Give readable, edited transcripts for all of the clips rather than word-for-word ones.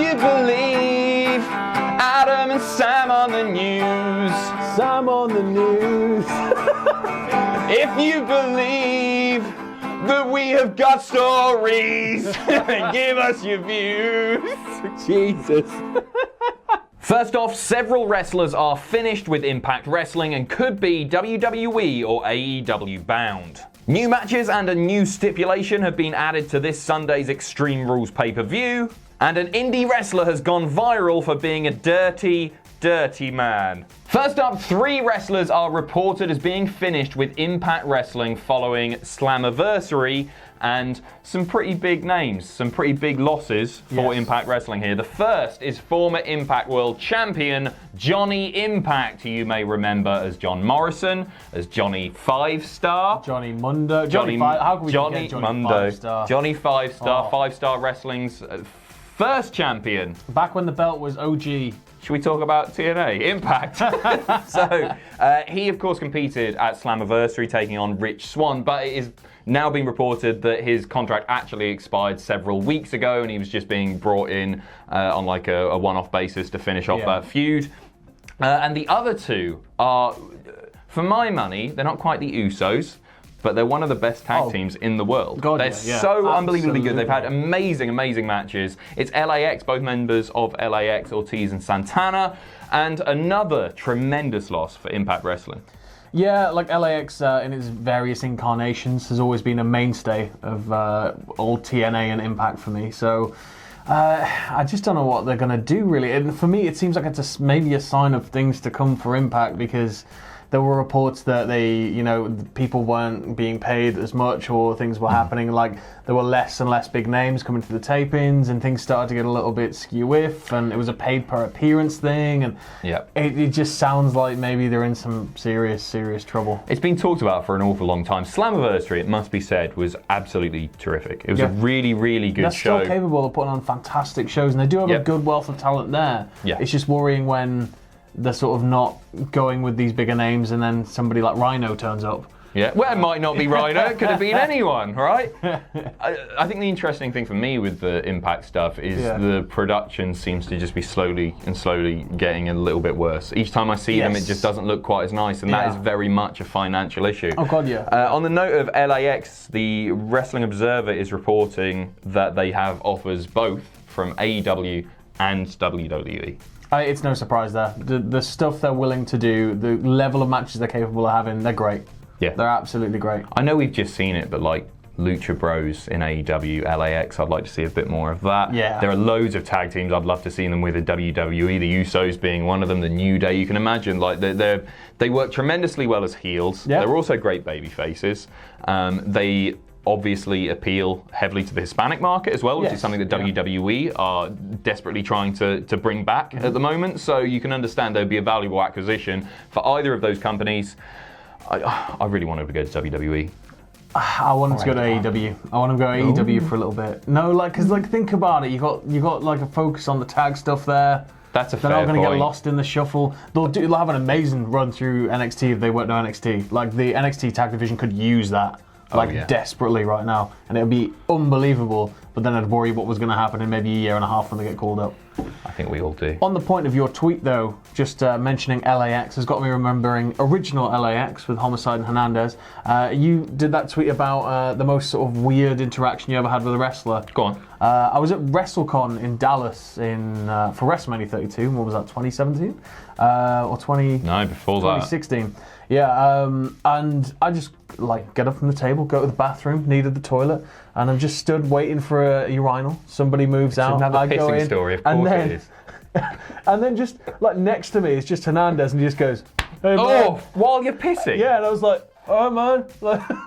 you believe Adam and Sam on the news. Sam on the news. If you believe that we have got stories, give us your views. Jesus. First off, several wrestlers are finished with Impact Wrestling and could be WWE or AEW bound. New matches and a new stipulation have been added to this Sunday's Extreme Rules pay-per-view, and an indie wrestler has gone viral for being a dirty man. First up, 3 wrestlers are reported as being finished with Impact Wrestling following Slammiversary, and some pretty big names, some pretty big losses for Impact Wrestling here. The first is former Impact World Champion Johnny Impact, who you may remember as John Morrison, as Johnny 5-Star. Johnny Mundo. How can we forget Johnny Mundo. 5-Star? Johnny 5-Star, 5-Star Wrestling's first champion. Back when the belt was OG. Should we talk about TNA? Impact. So, he of course competed at Slammiversary taking on Rich Swann, but it is now being reported that his contract actually expired several weeks ago and he was just being brought in on like a one-off basis to finish off that feud. And the other 2 are, for my money, they're not quite the Usos, but they're one of the best tag teams in the world. They're so unbelievably good. They've had amazing matches. It's LAX, both members of LAX, Ortiz and Santana, and another tremendous loss for Impact Wrestling. Yeah, like LAX in its various incarnations has always been a mainstay of old TNA and Impact for me. So I just don't know what they're going to do really. And for me, it seems like it's maybe a sign of things to come for Impact, because there were reports that people weren't being paid as much, or things were happening, like there were less and less big names coming to the tapings, and things started to get a little bit skew-iff, and it was a paid per appearance thing, and it just sounds like maybe they're in some serious trouble. It's been talked about for an awful long time. Slammiversary, it must be said, was absolutely terrific. It was a really good show. They're still capable of putting on fantastic shows, and they do have a good wealth of talent there. It's just worrying when they're sort of not going with these bigger names and then somebody like Rhino turns up. Yeah, well, it might not be Rhino, it could have been anyone, right? I think the interesting thing for me with the Impact stuff is the production seems to just be slowly getting a little bit worse. Each time I see them, it just doesn't look quite as nice, and that is very much a financial issue. Oh God, yeah. On the note of LAX, the Wrestling Observer is reporting that they have offers both from AEW and WWE. It's no surprise there. The stuff they're willing to do, the level of matches they're capable of having, they're great. Yeah. They're absolutely great. I know we've just seen it, but like Lucha Bros in AEW, LAX, I'd like to see a bit more of that. Yeah. There are loads of tag teams I'd love to see them with in WWE, the Usos being one of them, the New Day. You can imagine, like they work tremendously well as heels. Yeah. They're also great baby faces. They obviously appeal heavily to the Hispanic market as well, which is something that WWE are desperately trying to bring back at the moment. So you can understand there'd be a valuable acquisition for either of those companies. I really wanted to go to WWE. I wanted to go to AEW. I want to go to AEW for a little bit. No, because think about it. You got like a focus on the tag stuff there. That's a fair point. They're not going to get lost in the shuffle. They'll have an amazing run through NXT if they went to NXT. Like the NXT tag division could use that. Desperately right now, and it would be unbelievable, but then I'd worry what was going to happen in maybe a year and a half when they get called up. I think we all do. On the point of your tweet though, just mentioning LAX has got me remembering original LAX with Homicide and Hernandez. You did that tweet about the most sort of weird interaction you ever had with a wrestler. Go on. I was at WrestleCon in Dallas for WrestleMania 32. What was that, 2017? Or 20? No, before 2016. That. Yeah, and I just get up from the table, go to the bathroom, needed the toilet, and I'm just stood waiting for a urinal. Somebody moves out, another I go pissing in, story, of course it is. And then just next to me is just Hernandez, and he just goes, "Hey, man." While you're pissing? Yeah, and I was like, "Oh man."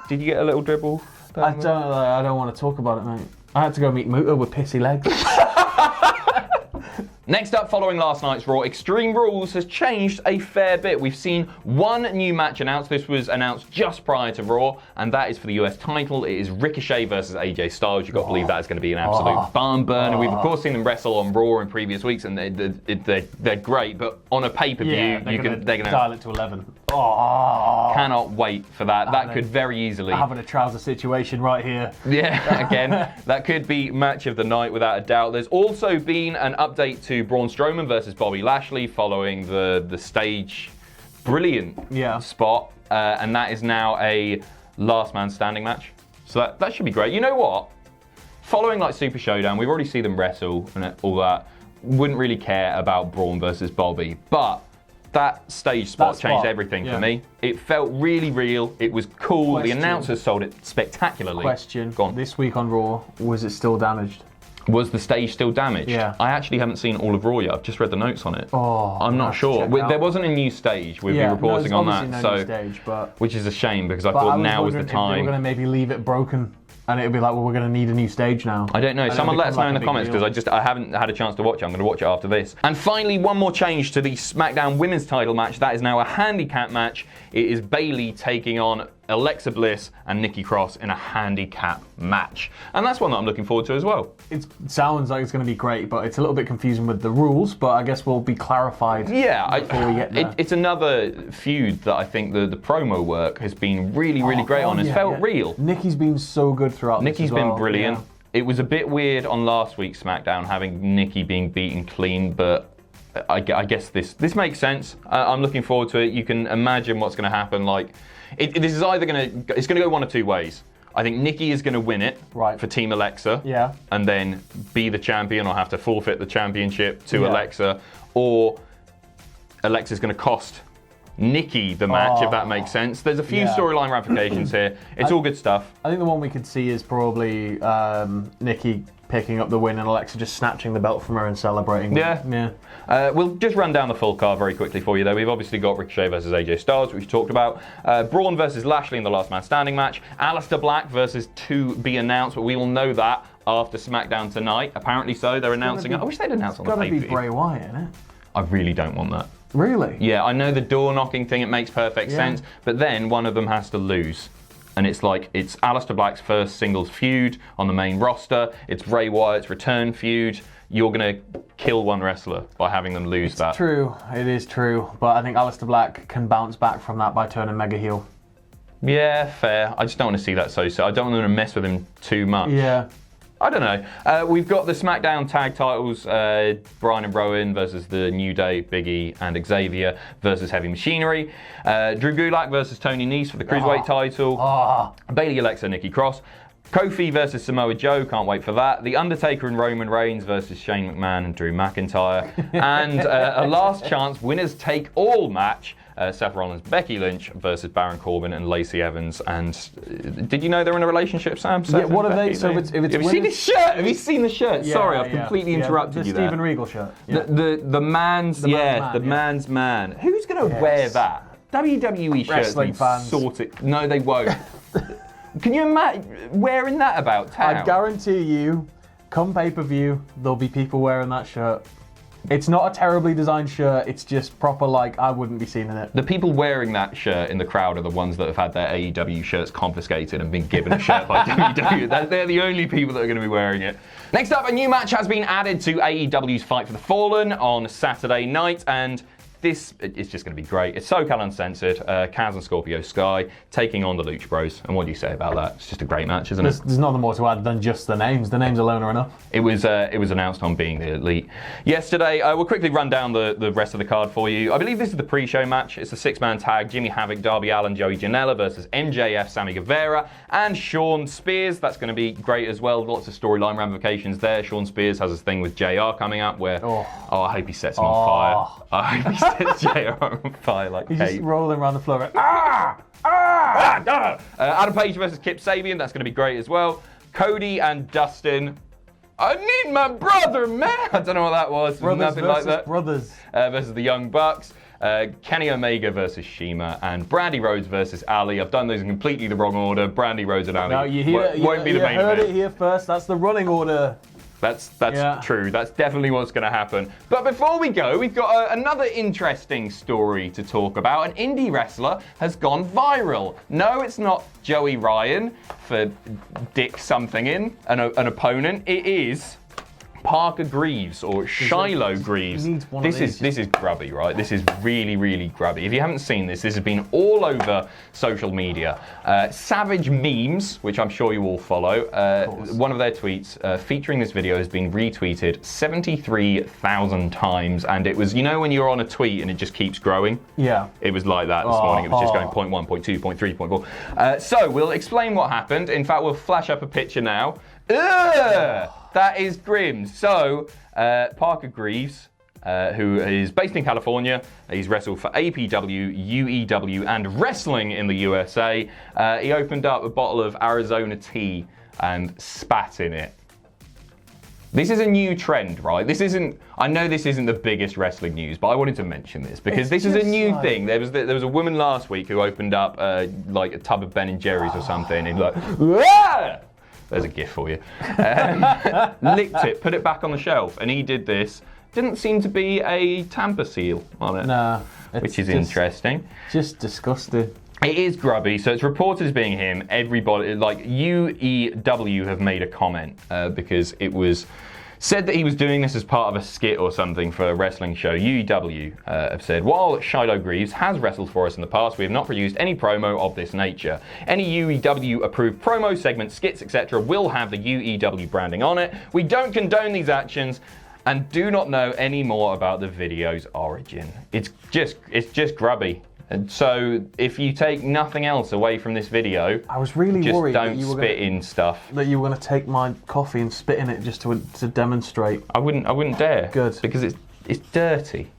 Did you get a little dribble? I don't want to talk about it, mate. I had to go meet Muta with pissy legs. Next up, following last night's Raw, Extreme Rules has changed a fair bit. We've seen one new match announced. This was announced just prior to Raw, and that is for the US title. It is Ricochet versus AJ Styles. You've got to believe that is going to be an absolute barn burner. We've, of course, seen them wrestle on Raw in previous weeks, and they're great, but on a pay-per-view, they're going to dial it to 11. Cannot wait for that. That could very easily... having a trouser situation right here. Yeah, again, that could be match of the night without a doubt. There's also been an update to Braun Strowman versus Bobby Lashley following the stage brilliant spot, and that is now a last man standing match. So that should be great. You know what? Following like Super Showdown, we've already seen them wrestle and all that. Wouldn't really care about Braun versus Bobby, but that stage spot changed everything for me. It felt really real. It was cool. The announcers sold it spectacularly. Question. This week on Raw, was it still damaged? Was the stage still damaged? Yeah. I actually haven't seen all of Raw yet. I've just read the notes on it. Oh, I'm not sure. There wasn't a new stage. We'll be reporting on that. No new stage, which is a shame because I thought now was the time. They were going to maybe leave it broken. And it'll be like, well, we're going to need a new stage now. I don't know. Someone let us know in the comments because I haven't had a chance to watch it. I'm going to watch it after this. And finally, one more change to the SmackDown Women's title match. That is now a handicap match. It is Bayley taking on Alexa Bliss and Nikki Cross in a handicap match. And that's one that I'm looking forward to as well. It sounds like it's going to be great, but it's a little bit confusing with the rules, but I guess we'll be clarified before we get there. It's another feud that I think the promo work has been really great on. It's felt real. Nikki's been so good throughout this as well. Been brilliant. Yeah. It was a bit weird on last week's SmackDown having Nikki being beaten clean, but I guess this makes sense. I'm looking forward to it. You can imagine what's going to happen. Like, this is either going to go one of two ways. I think Nikki is going to win it for Team Alexa, and then be the champion or have to forfeit the championship to Alexa, or Alexa's going to cost Nikki the match, if that makes sense. There's a few storyline ramifications here. It's all good stuff. I think the one we could see is probably Nikki picking up the win and Alexa just snatching the belt from her and celebrating. We'll just run down the full card very quickly for you, though. We've obviously got Ricochet versus AJ Styles, which we talked about. Braun versus Lashley in the last man standing match. Aleister Black versus to be announced, but we will know that after SmackDown tonight. Apparently so. They're announcing it. I wish they'd announce on the pay-per-view. It's got to be Bray Wyatt, isn't it? I really don't want that. Really? Yeah, I know the door knocking thing, it makes perfect sense, but then one of them has to lose. And it's like, it's Aleister Black's first singles feud on the main roster. It's Bray Wyatt's return feud. You're going to kill one wrestler by having them lose that. It's true. It is true. But I think Aleister Black can bounce back from that by turning mega heel. Yeah, fair. I just don't want to see that so I don't want to mess with him too much. Yeah. I don't know. We've got the SmackDown tag titles, Bryan and Rowan versus the New Day, Big E and Xavier versus Heavy Machinery. Drew Gulak versus Tony Nese for the Cruiserweight title. Bayley, Alexa, Nikki Cross. Kofi versus Samoa Joe, can't wait for that. The Undertaker and Roman Reigns versus Shane McMahon and Drew McIntyre. And a last chance winners take all match. Seth Rollins, Becky Lynch versus Baron Corbin and Lacey Evans. And did you know they're in a relationship, Sam? Seth what are Becky? they? So if it's have you seen this shirt? Have you seen the shirt? Yeah, Sorry, I've completely interrupted you there. The Steven Regal shirt. Yeah. The man's man's man. Who's going to wear that? WWE shirts Wrestling fans. Sorted. No, they won't. Can you imagine wearing that about town? I guarantee you, come pay-per-view, there'll be people wearing that shirt. It's not a terribly designed shirt, it's just proper, like, I wouldn't be seen in it. The people wearing that shirt in the crowd are the ones that have had their AEW shirts confiscated and been given a shirt by WWE. They're the only people that are going to be wearing it. Next up, a new match has been added to AEW's Fight for the Fallen on Saturday night, and this is just going to be great. It's SoCal Uncensored, Kaz and Scorpio Sky taking on the Lucha Bros. And what do you say about that? It's just a great match, isn't it? There's nothing more to add than just the names. The names alone are enough. It was announced on Being the Elite yesterday. We'll quickly run down the rest of the card for you. I believe this is the pre-show match. It's a six-man tag. Jimmy Havoc, Darby Allin, Joey Janela versus MJF, Sammy Guevara, and Shawn Spears. That's going to be great as well. Lots of storyline ramifications there. Shawn Spears has his thing with JR coming up where, I hope he sets him on fire. I hope he sets JR on fire like He's Kate. just rolling around the floor going, Adam Page versus Kip Sabian. That's going to be great as well. Cody and Dustin. I need my brother, man. I don't know what that was. Brothers Nothing like that. Brothers. Versus the Young Bucks. Kenny Omega versus Shima, and Brandy Rhodes versus Ali. I've done those in completely the wrong order. Brandy Rhodes and Ali No, won't be the main event. You heard it here first. That's the running order. That's true. That's definitely what's going to happen. But before we go, we've got another interesting story to talk about. An indie wrestler has gone viral. No, it's not Joey Ryan for dick something in an opponent. It is Parker Greaves or Shiloh Greaves. This is grubby, right? This is really, really grubby. If you haven't seen this has been all over social media. Savage Memes, which I'm sure you all follow, one of their tweets featuring this video has been retweeted 73,000 times, and it was, you know, when you're on a tweet and it just keeps growing? Yeah. It was like that this morning. It was just going 0.1, 0.2, 0.3, 0.4. So we'll explain what happened. In fact, we'll flash up a picture now. That is grim. So, Parker Greaves, who is based in California, he's wrestled for AEW, UEW, and wrestling in the USA. He opened up a bottle of Arizona tea and spat in it. This is a new trend, right? I know this isn't the biggest wrestling news, but I wanted to mention this because this is a new thing. There was a woman last week who opened up like a tub of Ben & Jerry's or something, and like, Wah! There's a gif for you. Licked it, put it back on the shelf, and he did this. Didn't seem to be a tamper seal on it. No. Which is interesting. Just disgusting. It is grubby, so it's reported as being him. Everybody, like UEW have made a comment because it was said that he was doing this as part of a skit or something for a wrestling show. UEW have said, while Shiloh Greaves has wrestled for us in the past, we have not produced any promo of this nature. Any UEW-approved promo, segments, skits, etc. will have the UEW branding on it. We don't condone these actions and do not know any more about the video's origin. It's just grubby. And so, if you take nothing else away from this video, I was really worried don't that you were spit in stuff. That you were going to take my coffee and spit in it just to demonstrate. I wouldn't dare. Good. Because it's dirty.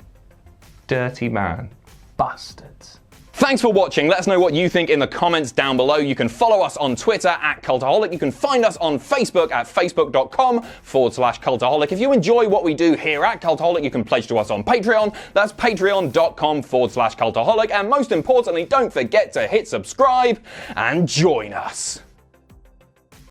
Dirty man. Bastards. Thanks for watching. Let us know what you think in the comments down below. You can follow us on Twitter at Cultaholic. You can find us on Facebook at facebook.com/Cultaholic. If you enjoy what we do here at Cultaholic, you can pledge to us on Patreon. That's patreon.com/Cultaholic. And most importantly, don't forget to hit subscribe and join us.